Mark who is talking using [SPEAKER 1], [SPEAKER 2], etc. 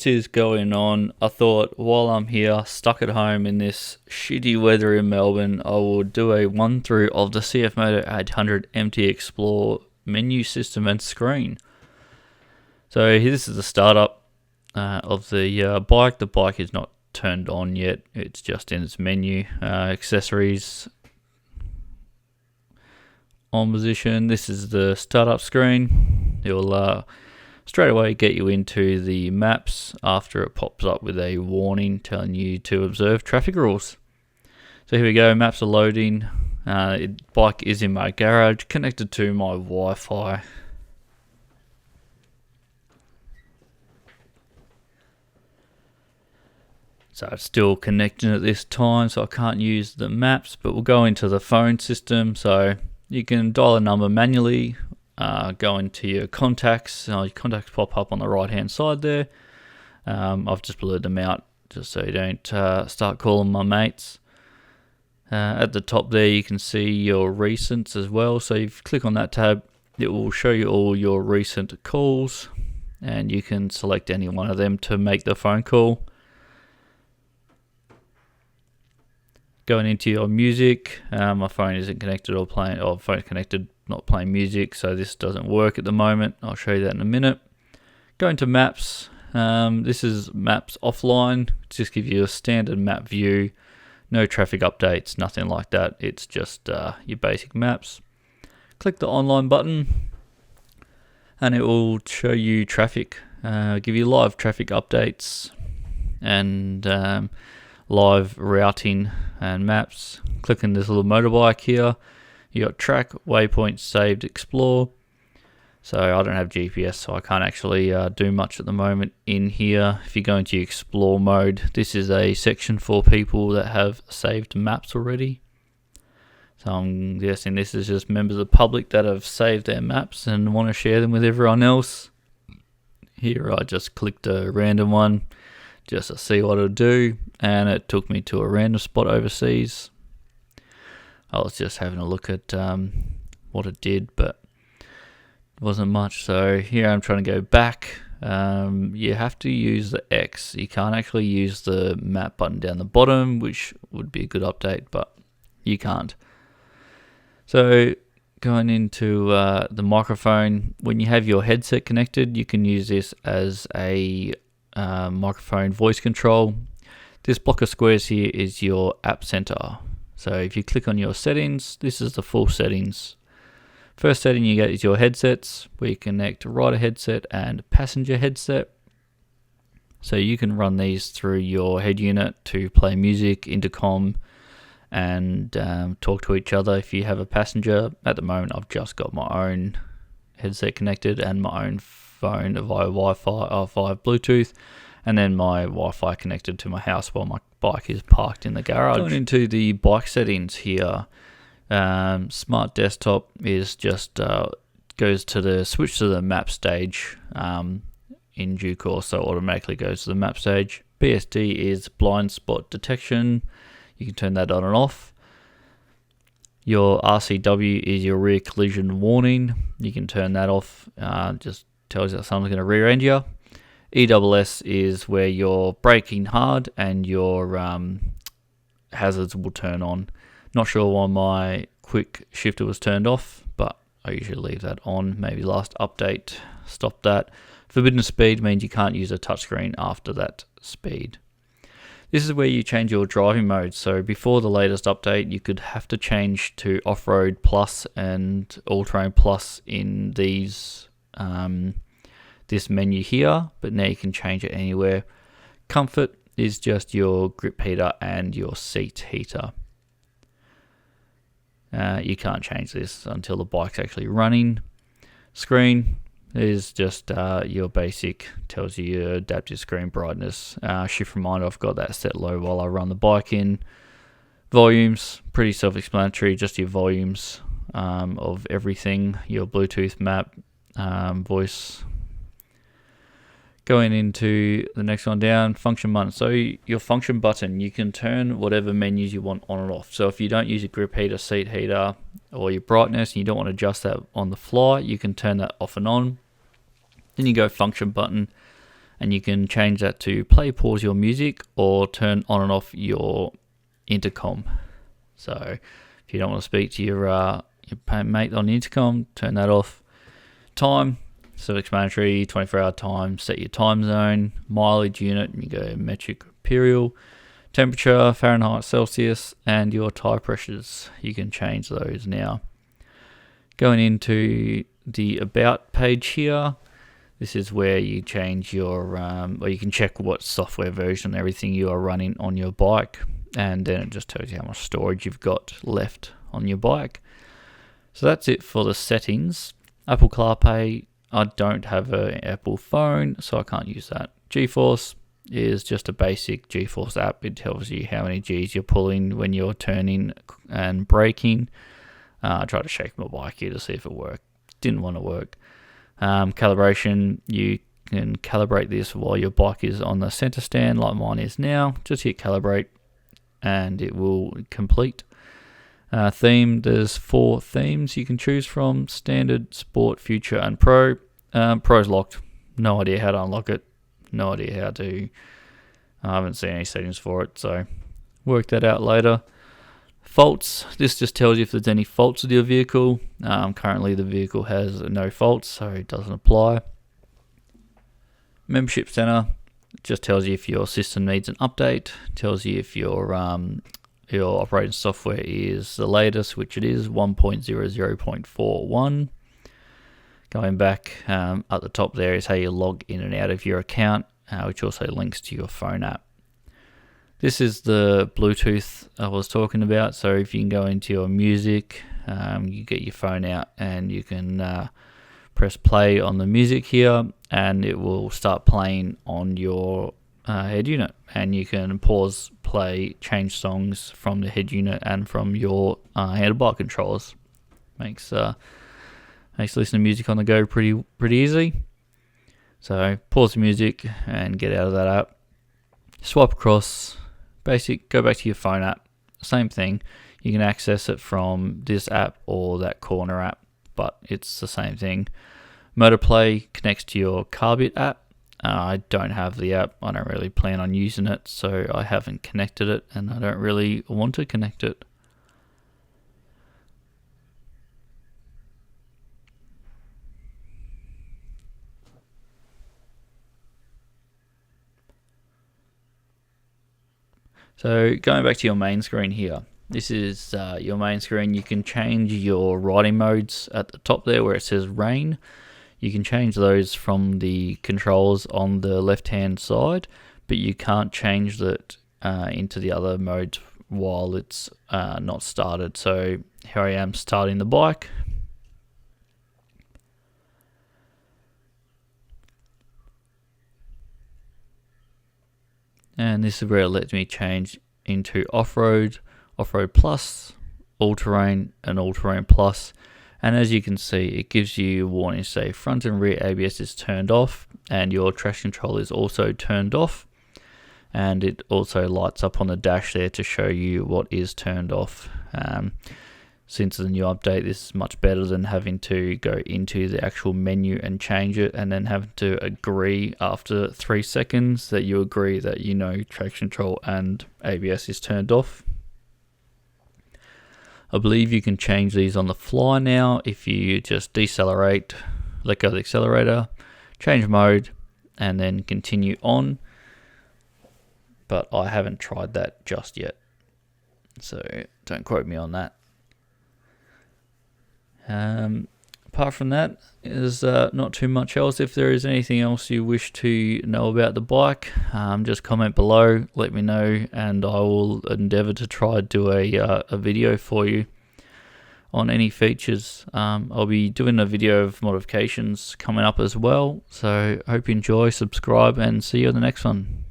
[SPEAKER 1] what is going on? I thought while I'm here, stuck at home in this shitty weather in Melbourne, I will do a run through of the Cfmoto 800 MT Explore menu system and screen. So this is the startup of the bike. The bike is not turned on yet, it's just in its menu. Accessories on position. This is the startup screen. It will straight away get you into the maps after it pops up with a warning telling you to observe traffic rules. So here we go, maps are loading. Bike is in my garage, connected to my Wi-Fi. So it's still connecting at this time, so I can't use the maps, but we'll go into the phone system. So you can dial a number manually, go into your contacts. Your contacts pop up on the right hand side there. I've just blurred them out just so you don't start calling my mates. At the top there you can see your recents as well. So if you click on that tab, it will show you all your recent calls, and you can select any one of them to make the phone call. Going into your music, my phone isn't connected or phone's connected, not playing music, so this doesn't work at the moment. I'll show you that in a minute. Going to maps, this is maps offline. Just give you a standard map view, no traffic updates, nothing like that. It's just your basic maps. Click the online button, and it will show you traffic, give you live traffic updates and live routing and maps. Clicking this little motorbike here, you got track, waypoints, saved, explore. So I don't have GPS, so I can't actually do much at the moment in here. If you go into explore mode, this is a section for people that have saved maps already. So I'm guessing this is just members of the public that have saved their maps and want to share them with everyone else. Here I just clicked a random one just to see what it'll do, and it took me to a random spot overseas. I was just having a look at what it did, but it wasn't much. So here I'm trying to go back. You have to use the X. You can't actually use the map button down the bottom, which would be a good update, but you can't. So going into the microphone, when you have your headset connected, you can use this as a microphone voice control. This block of squares here is your app center. So if you click on your settings, this is the full settings. First setting you get is your headsets, where you connect rider headset and passenger headset. So you can run these through your head unit to play music, intercom, and talk to each other if you have a passenger. At the moment I've just got my own headset connected and my own phone via Wi-Fi or via Bluetooth, and then my Wi-Fi connected to my house while my bike is parked in the garage. Going into the bike settings here, smart desktop is just goes to the switch to the map stage in due course, so automatically goes to the map stage. BSD is blind spot detection. You can turn that on and off. Your RCW is your rear collision warning. You can turn that off. Just tells you that someone's going to rear end you. ESS is where you're braking hard and your hazards will turn on. Not sure why my quick shifter was turned off, but I usually leave that on. Maybe last update stopped that. Forbidden speed means you can't use a touchscreen after that speed. This is where you change your driving mode. So before the latest update, you could have to change to Off-Road Plus and All-Terrain Plus in these this menu here, but now you can change it anywhere. Comfort is just your grip heater and your seat heater. You can't change this until the bike's actually running. Screen is just your basic, tells you your adaptive screen brightness. Shift reminder, I've got that set low while I run the bike in. Volumes, pretty self-explanatory, just your volumes of everything. Your Bluetooth map, voice. Going into the next one down, function button. So your function button, you can turn whatever menus you want on and off. So if you don't use your grip heater, seat heater, or your brightness, and you don't want to adjust that on the fly, you can turn that off and on. Then you go function button, and you can change that to play, pause your music, or turn on and off your intercom. So if you don't want to speak to your mate on the intercom, turn that off. Time, self-explanatory, 24-hour time. Set your time zone, mileage unit, you go metric, imperial. Temperature, Fahrenheit, Celsius, and your tire pressures. You can change those now. Going into the About page here, this is where you change your, or you can check what software version and everything you are running on your bike, and then it just tells you how much storage you've got left on your bike. So that's it for the settings. Apple CarPlay, I don't have an Apple phone, so I can't use that. GeForce is just a basic GeForce app. It tells you how many G's you're pulling when you're turning and braking. I tried to shake my bike here to see if it worked. Didn't want to work. Calibration, you can calibrate this while your bike is on the center stand like mine is now. Just hit calibrate and it will complete. Theme, there's 4 themes you can choose from: standard, sport, future, and pro. Pro's locked. No idea how to unlock it. No idea how to. I haven't seen any settings for it, so work that out later. Faults, this just tells you if there's any faults with your vehicle. Currently the vehicle has no faults, so it doesn't apply. Membership center just tells you if your system needs an update. Tells you if your operating software is the latest, which it is 1.00.41. Going back at the top there is how you log in and out of your account, which also links to your phone app. This is the Bluetooth I was talking about. So if you can go into your music, you get your phone out and you can press play on the music here, and it will start playing on your head unit, and you can pause, play, change songs from the head unit and from your handlebar controllers. Makes listening to music on the go pretty easy. So pause the music and get out of that app. Swipe across, basic, go back to your phone app. Same thing. You can access it from this app or that corner app, but it's the same thing. Motorplay connects to your Carbit app. I don't have the app. I don't really plan on using it, so I haven't connected it, and I don't really want to connect it. So going back to your main screen here, this is your main screen. You can change your riding modes at the top there where it says rain. You can change those from the controls on the left hand side, but you can't change that into the other modes while it's not started. So here I am starting the bike. And this is where it lets me change into off-road, off-road plus, all-terrain, and all-terrain plus. And as you can see, it gives you warnings say front and rear ABS is turned off, and your traction control is also turned off. And it also lights up on the dash there to show you what is turned off. Since the new update, this is much better than having to go into the actual menu and change it, and then having to agree after 3 seconds that you agree that you know traction control and ABS is turned off. I believe you can change these on the fly now if you just decelerate, let go of the accelerator, change mode, and then continue on. But I haven't tried that just yet, so don't quote me on that. Apart from that, there's not too much else. If there is anything else you wish to know about the bike, just comment below, let me know, and I will endeavour to try to do a video for you on any features. I'll be doing a video of modifications coming up as well, so hope you enjoy, subscribe, and see you on the next one.